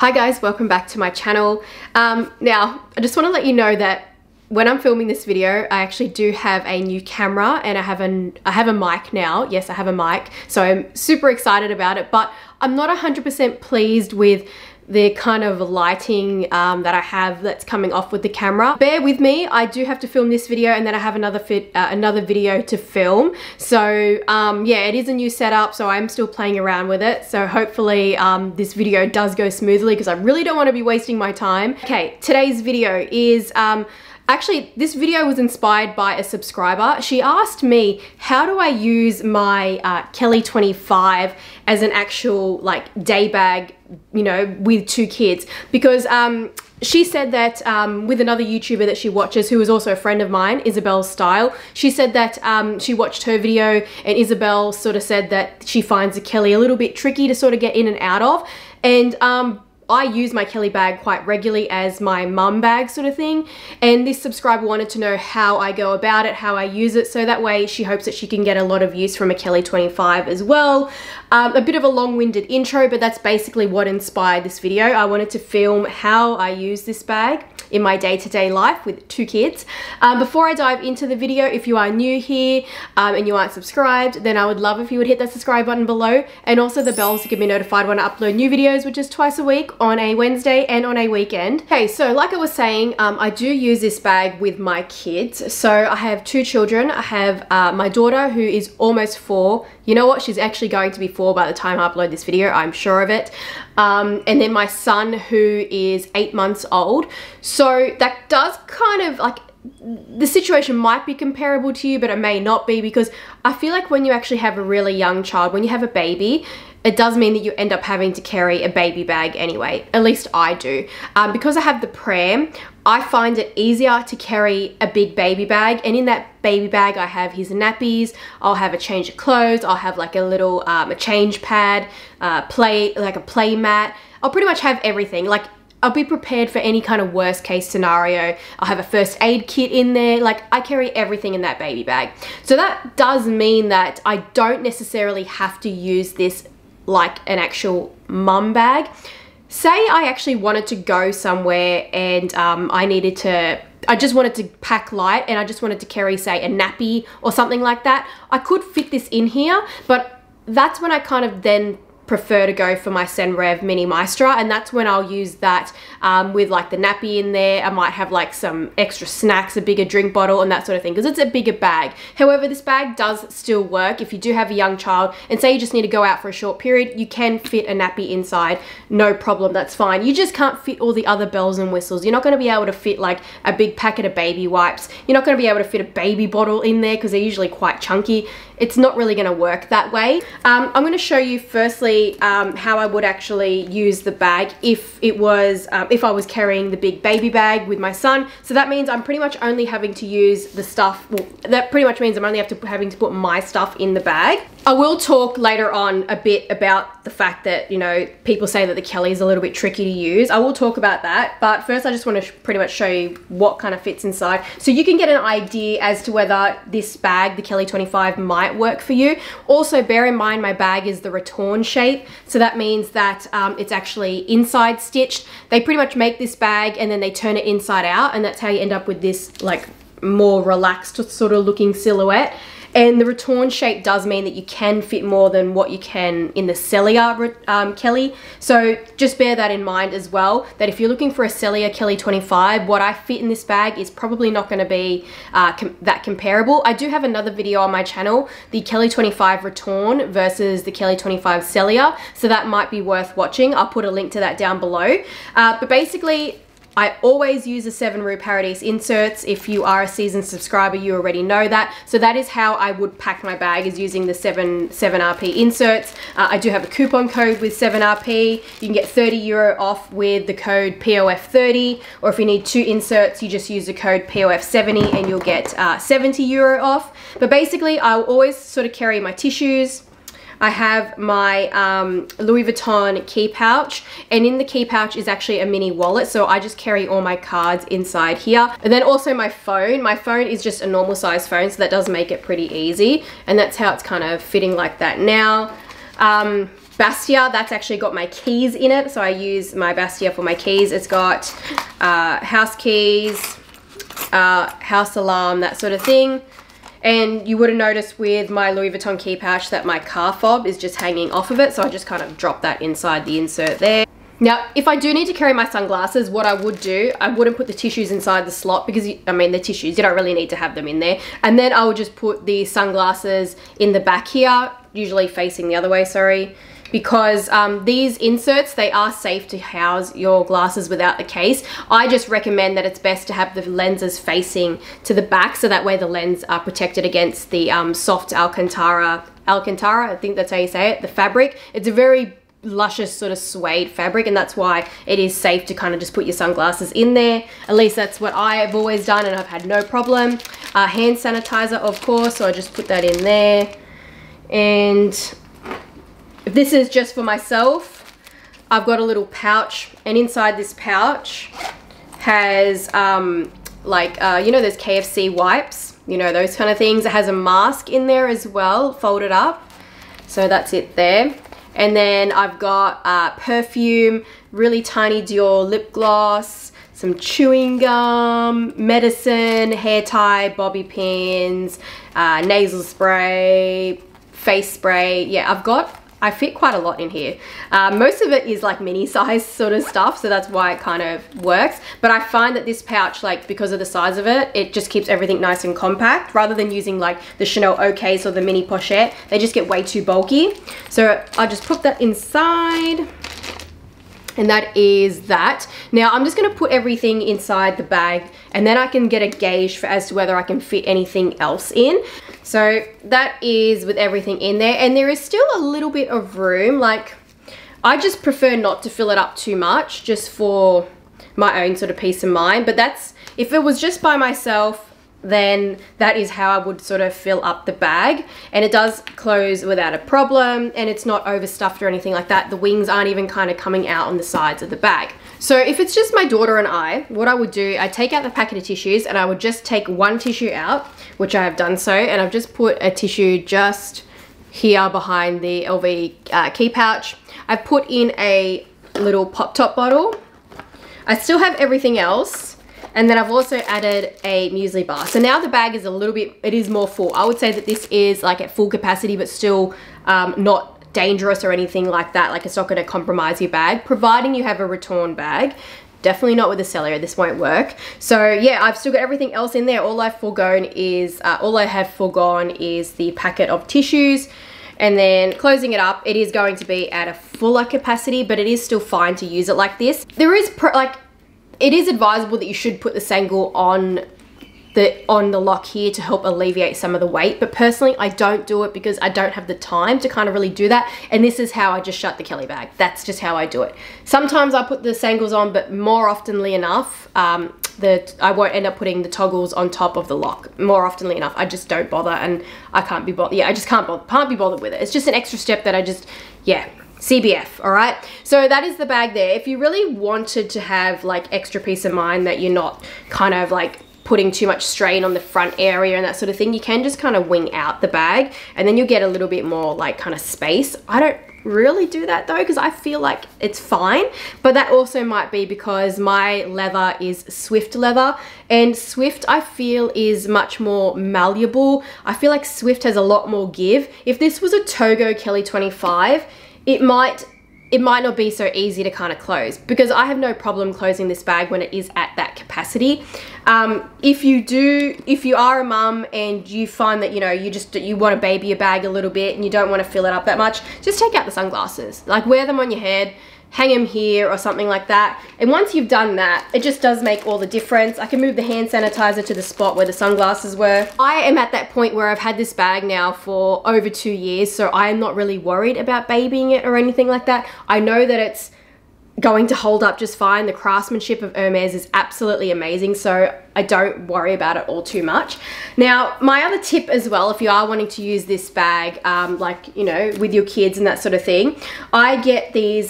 Hi guys, welcome back to my channel. Now, I just want to let you know that when I'm filming this video, I actually do have a new camera and I have a mic now. Yes, I have a mic, so I'm super excited about it, but I'm not 100% pleased with the kind of lighting that I have that's coming off with the camera. Bear with me, I do have to film this video and then I have another video to film. So yeah, it is a new setup, so I'm still playing around with it. So hopefully this video does go smoothly because I really don't want to be wasting my time. Okay, today's video is actually, this video was inspired by a subscriber. She asked me, how do I use my Kelly 25 as an actual like day bag, you know, with 2 kids? Because she said that with another YouTuber that she watches, who is also a friend of mine, Isabel Style, she said that she watched her video and Isabel sort of said that she finds the Kelly a little bit tricky to sort of get in and out of. And I use my Kelly bag quite regularly as my mum bag sort of thing, and this subscriber wanted to know how I go about it, how I use it, so that way she hopes that she can get a lot of use from a Kelly 25 as well. A bit of a long-winded intro, but that's basically what inspired this video. I wanted to film how I use this bag in my day-to-day life with 2 kids. Before I dive into the video, if you are new here and you aren't subscribed, then I would love if you would hit that subscribe button below, and also the bell to get me notified when I upload new videos, which is twice a week on a Wednesday and on a weekend. Okay, so like I was saying, I do use this bag with my kids. So I have 2 children. I have my daughter who is almost 4. You know what? She's actually going to be 4 by the time I upload this video, I'm sure of it. And then my son who is 8 months old. So that does kind of like, the situation might be comparable to you, but it may not be, because I feel like when you actually have a really young child, when you have a baby, it does mean that you end up having to carry a baby bag anyway. At least I do. Because I have the pram, I find it easier to carry a big baby bag, and in that baby bag I have his nappies, I'll have a change of clothes, I'll have like a little a change pad, like a play mat. I'll pretty much have everything. Like, I'll be prepared for any kind of worst case scenario. I'll have a first aid kit in there. Like, I carry everything in that baby bag. So that does mean that I don't necessarily have to use this like an actual mum bag. Say I actually wanted to go somewhere and I just wanted to pack light and I just wanted to carry, say, a nappy or something like that. I could fit this in here, but that's when I kind of then prefer to go for my Senrev Mini Maestra, and that's when I'll use that with like the nappy in there. I might have like some extra snacks, a bigger drink bottle and that sort of thing, because it's a bigger bag. However, this bag does still work if you do have a young child and say you just need to go out for a short period. You can fit a nappy inside, no problem, that's fine. You just can't fit all the other bells and whistles. You're not going to be able to fit like a big packet of baby wipes. You're not going to be able to fit a baby bottle in there because they're usually quite chunky. It's not really going to work that way. I'm going to show you firstly how I would actually use the bag if I was carrying the big baby bag with my son. So that means I'm pretty much only having to use the stuff, well, that pretty much means I'm only having to put my stuff in the bag. I will talk later on a bit about the fact that, you know, people say that the Kelly is a little bit tricky to use. I will talk about that, but first I just want to pretty much show you what kind of fits inside, so you can get an idea as to whether this bag, the Kelly 25, might work for you. Also, bear in mind my bag is the rattan shape, so that means that it's actually inside stitched. They pretty much make this bag and then they turn it inside out, and that's how you end up with this like more relaxed sort of looking silhouette. And the rattan shape does mean that you can fit more than what you can in the Celia Kelly. So just bear that in mind as well, that if you're looking for a Celia Kelly 25, what I fit in this bag is probably not going to be that comparable. I do have another video on my channel, the Kelly 25 rattan versus the Kelly 25 Celia, so that might be worth watching. I'll put a link to that down below. But basically, I always use the Hermes Inserts. If you are a seasoned subscriber, you already know that. So that is how I would pack my bag, is using the 7RP inserts. I do have a coupon code with 7RP. You can get €30 off with the code POF30, or if you need 2 inserts, you just use the code POF70 and you'll get €70 off. But basically, I'll always sort of carry my tissues. I have my Louis Vuitton key pouch, and in the key pouch is actually a mini wallet, so I just carry all my cards inside here. And then also my phone. My phone is just a normal size phone, so that does make it pretty easy, and that's how it's kind of fitting like that now. Bastia, that's actually got my keys in it, so I use my Bastia for my keys. It's got house keys, house alarm, that sort of thing. And you would have noticed with my Louis Vuitton key pouch that my car fob is just hanging off of it, so I just kind of drop that inside the insert there. Now, if I do need to carry my sunglasses, what I would do, I wouldn't put the tissues inside the slot because, I mean, the tissues, you don't really need to have them in there. And then I would just put the sunglasses in the back here, usually facing the other way, sorry. Because these inserts, they are safe to house your glasses without the case. I just recommend that it's best to have the lenses facing to the back so that way the lens are protected against the soft Alcantara, I think that's how you say it, the fabric. It's a very luscious sort of suede fabric, and that's why it is safe to kind of just put your sunglasses in there. At least that's what I have always done, and I've had no problem. Hand sanitizer, of course, so I just put that in there. And if this is just for myself, I've got a little pouch, and inside this pouch has you know, those KFC wipes, you know, those kind of things. It has a mask in there as well, folded up. So that's it there. And then I've got perfume, really tiny Dior lip gloss, some chewing gum, medicine, hair tie, bobby pins, nasal spray, face spray. Yeah, I fit quite a lot in here. Most of it is like mini size sort of stuff, so that's why it kind of works. But I find that this pouch, like, because of the size of it, it just keeps everything nice and compact, rather than using like the Chanel OKs or the mini pochette. They just get way too bulky. So I just put that inside. And that is that. Now I'm just gonna put everything inside the bag, and then I can get a gauge as to whether I can fit anything else in. So that is with everything in there, and there is still a little bit of room. Like, I just prefer not to fill it up too much, just for my own sort of peace of mind. But that's, if it was just by myself, then that is how I would sort of fill up the bag, and it does close without a problem, and it's not overstuffed or anything like that. The wings aren't even kind of coming out on the sides of the bag. So if it's just my daughter and I, what I would do, I'd take out the packet of tissues, and I would just take one tissue out, which I have done so, and I've just put a tissue just here behind the LV key pouch. I've put in a little pop top bottle. I still have everything else. And then I've also added a muesli bar. So now the bag is a little bit, it is more full. I would say that this is like at full capacity, but still not dangerous or anything like that. Like, it's not gonna compromise your bag, providing you have a return bag. Definitely not with the Cellular, this won't work. So yeah, I've still got everything else in there. All I have foregone is the packet of tissues. And then closing it up, it is going to be at a fuller capacity, but it is still fine to use it like this. There is it is advisable that you should put the Sangle on the lock here to help alleviate some of the weight, but personally I don't do it because I don't have the time to kind of really do that, and this is how I just shut the Kelly bag. That's just how I do it. Sometimes I put the Sangles on, but more oftenly enough I won't end up putting the toggles on top of the lock. More oftenly enough, I just don't bother, and I can't be bothered. Yeah, I just can't be bothered with it. It's just an extra step that I just, yeah. CBF, all right? So that is the bag there. If you really wanted to have like extra peace of mind that you're not kind of like putting too much strain on the front area and that sort of thing, you can just kind of wing out the bag, and then you'll get a little bit more like kind of space. I don't really do that though, because I feel like it's fine, but that also might be because my leather is Swift leather, and Swift I feel is much more malleable. I feel like Swift has a lot more give. If this was a Togo Kelly 25, it might not be so easy to kind of close, because I have no problem closing this bag when it is at that capacity. If you are a mum and you find that, you know, you want to baby your bag a little bit and you don't want to fill it up that much, just take out the sunglasses. Like, wear them on your head, hang them here or something like that. And once you've done that, it just does make all the difference. I can move the hand sanitizer to the spot where the sunglasses were. I am at that point where I've had this bag now for over 2 years, so I am not really worried about babying it or anything like that. I know that it's going to hold up just fine. The craftsmanship of Hermes is absolutely amazing, so I don't worry about it all too much. Now, my other tip as well, if you are wanting to use this bag, like, you know, with your kids and that sort of thing, I get these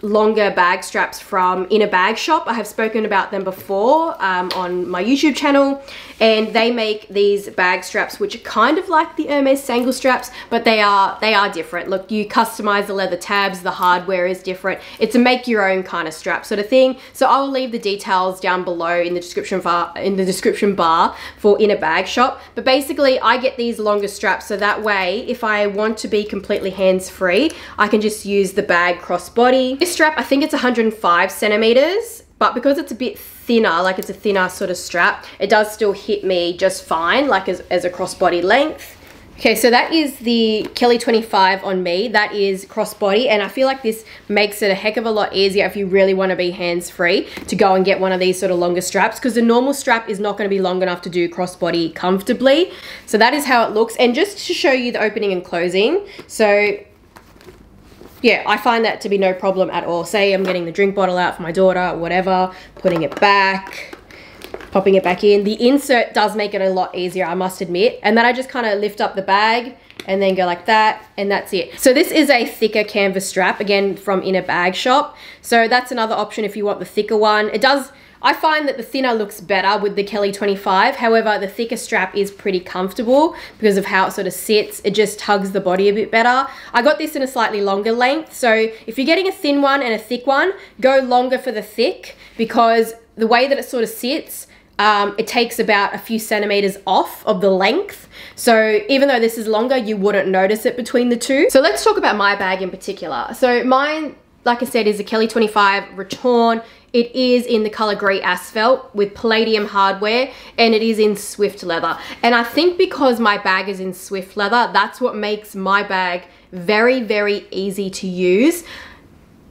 longer bag straps from In a Bag Shop. I have spoken about them before on my YouTube channel, and they make these bag straps which are kind of like the Hermes Sangle straps, but they are different. Look, you customize the leather tabs, the hardware is different. It's a make your own kind of strap sort of thing. So I will leave the details down below in the description bar for In a Bag Shop. But basically I get these longer straps so that way if I want to be completely hands-free, I can just use the bag crossbody. This strap, I think it's 105 centimeters, but because it's a bit thinner, like it's a thinner sort of strap, it does still hit me just fine, like as a crossbody length. Okay, so that is the Kelly 25 on me. That is crossbody, and I feel like this makes it a heck of a lot easier if you really want to be hands-free to go and get one of these sort of longer straps, because the normal strap is not going to be long enough to do crossbody comfortably. So that is how it looks. And just to show you the opening and closing, so yeah, I find that to be no problem at all. Say I'm getting the drink bottle out for my daughter or whatever, putting it back, popping it back in. The insert does make it a lot easier, I must admit. And then I just kind of lift up the bag and then go like that, and that's it. So this is a thicker canvas strap, again from In a Bag Shop. So that's another option if you want the thicker one. It does, I find that the thinner looks better with the Kelly 25. However, the thicker strap is pretty comfortable because of how it sort of sits. It just hugs the body a bit better. I got this in a slightly longer length. So if you're getting a thin one and a thick one, go longer for the thick, because the way that it sort of sits, it takes about a few centimeters off of the length. So even though this is longer, you wouldn't notice it between the two. So let's talk about my bag in particular. So mine, like I said, is a Kelly 25 Return. It is in the color Grey Asphalt with palladium hardware, and it is in Swift leather. And I think because my bag is in Swift leather, that's what makes my bag very, very easy to use.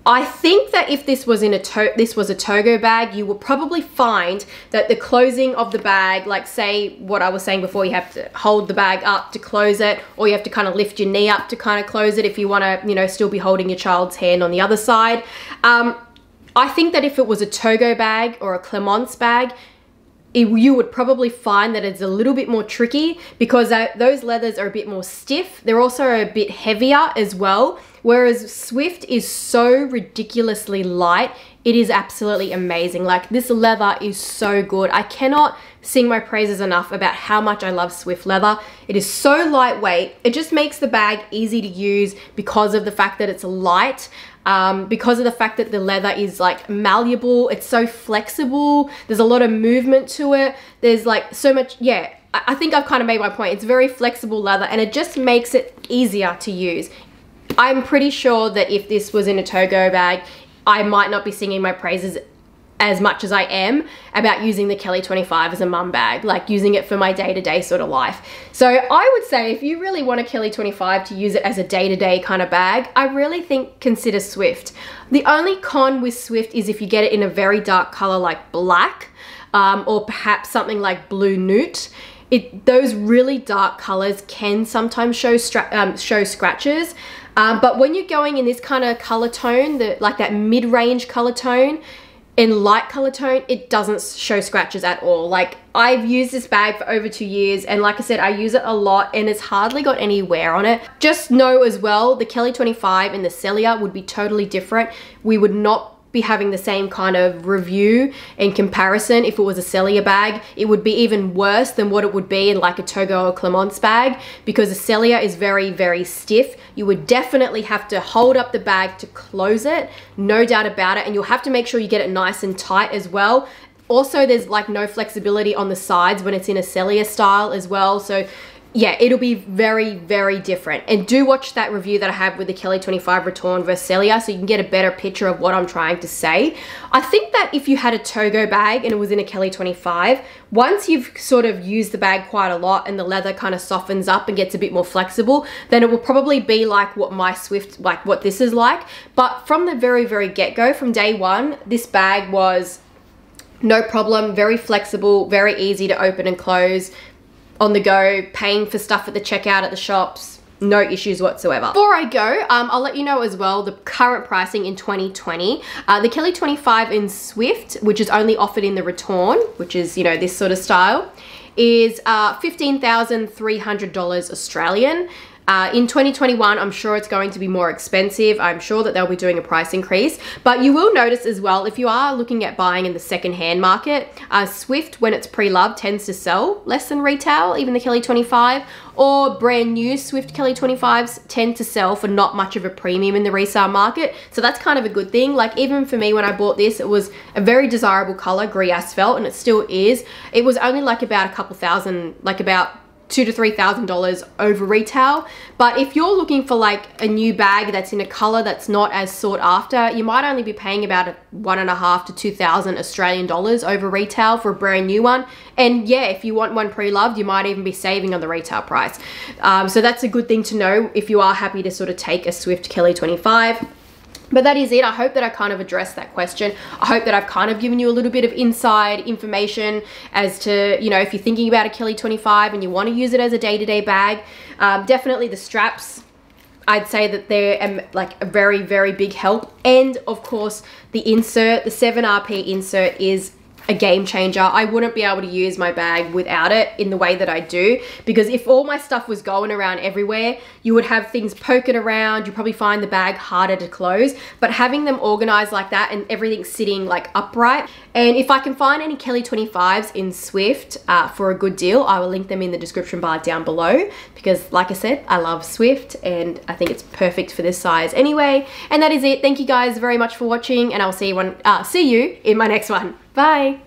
I think that if this was a Togo bag, you will probably find that the closing of the bag, like say what I was saying before, you have to hold the bag up to close it, or you have to kind of lift your knee up to kind of close it if you want to, you know, still be holding your child's hand on the other side. I think that if it was a Togo bag or a Clemence bag, you would probably find that it's a little bit more tricky, because those leathers are a bit more stiff. They're also a bit heavier as well. Whereas Swift is so ridiculously light. It is absolutely amazing. Like, this leather is so good. I cannot sing my praises enough about how much I love Swift leather. It is so lightweight. It just makes the bag easy to use because of the fact that it's light. Because of the fact that the leather is like malleable, it's so flexible, there's a lot of movement to it, there's like so much, yeah, I think I've kind of made my point. It's very flexible leather, and it just makes it easier to use. I'm pretty sure that if this was in a Togo bag, I might not be singing my praises as much as I am about using the Kelly 25 as a mum bag, like using it for my day-to-day sort of life. So I would say if you really want a Kelly 25 to use it as a day-to-day kind of bag, I really think consider Swift. The only con with Swift is if you get it in a very dark color like black, or perhaps something like blue nude. Those really dark colors can sometimes show scratches. But when you're going in this kind of color tone, like that mid-range color tone, in light color tone, it doesn't show scratches at all. Like, I've used this bag for over 2 years, and like I said, I use it a lot, and it's hardly got any wear on it. Just know as well, the Kelly 25 and the Celia would be totally different. We would not be having the same kind of review and comparison if it was a Celia bag. It would be even worse than what it would be in like a Togo or Clemence bag, because the Celia is very, very stiff. You would definitely have to hold up the bag to close it, no doubt about it, and you'll have to make sure you get it nice and tight as well. Also, there's like no flexibility on the sides when it's in a Celia style as well. So yeah, it'll be very, very different. And do watch that review that I have with the Kelly 25 Return versus Celia so you can get a better picture of what I'm trying to say. I think that if you had a Togo bag and it was in a Kelly 25, once you've sort of used the bag quite a lot and the leather kind of softens up and gets a bit more flexible, then it will probably be like what my Swift, like what this is like. But from the very, very get-go, from day one, this bag was no problem, very flexible, very easy to open and close, on the go, paying for stuff at the checkout at the shops, no issues whatsoever. Before I go, I'll let you know as well the current pricing in 2020. The Kelly 25 in Swift, which is only offered in the Return, which is, you know, this sort of style, is $15,300 Australian. In 2021, I'm sure it's going to be more expensive. I'm sure that they'll be doing a price increase, but you will notice as well, if you are looking at buying in the second-hand market, Swift, when it's pre-loved, tends to sell less than retail, even the Kelly 25, or brand new Swift Kelly 25s tend to sell for not much of a premium in the resale market. So that's kind of a good thing. Like even for me, when I bought this, it was a very desirable color, Grey Asphalt, and it still is. It was only like about a couple thousand, like about $2,000 to $3,000 over retail. But if you're looking for like a new bag that's in a color that's not as sought after, you might only be paying about $1,500 to 2,000 Australian dollars over retail for a brand new one. And yeah, if you want one pre-loved, you might even be saving on the retail price. So that's a good thing to know if you are happy to sort of take a Swift Kelly 25. But that is it. I hope that I kind of addressed that question. I hope that I've kind of given you a little bit of inside information as to, you know, if you're thinking about a Kelly 25 and you want to use it as a day-to-day bag, definitely the straps, I'd say that they're like a very, very big help. And of course, the insert, the 7RP insert is a game changer. I wouldn't be able to use my bag without it in the way that I do, because if all my stuff was going around everywhere, you would have things poking around. You probably find the bag harder to close, but having them organized like that and everything sitting like upright. And if I can find any Kelly 25s in Swift for a good deal, I will link them in the description bar down below, because like I said, I love Swift and I think it's perfect for this size anyway. And that is it. Thank you guys very much for watching, and I'll see you in my next one. Bye.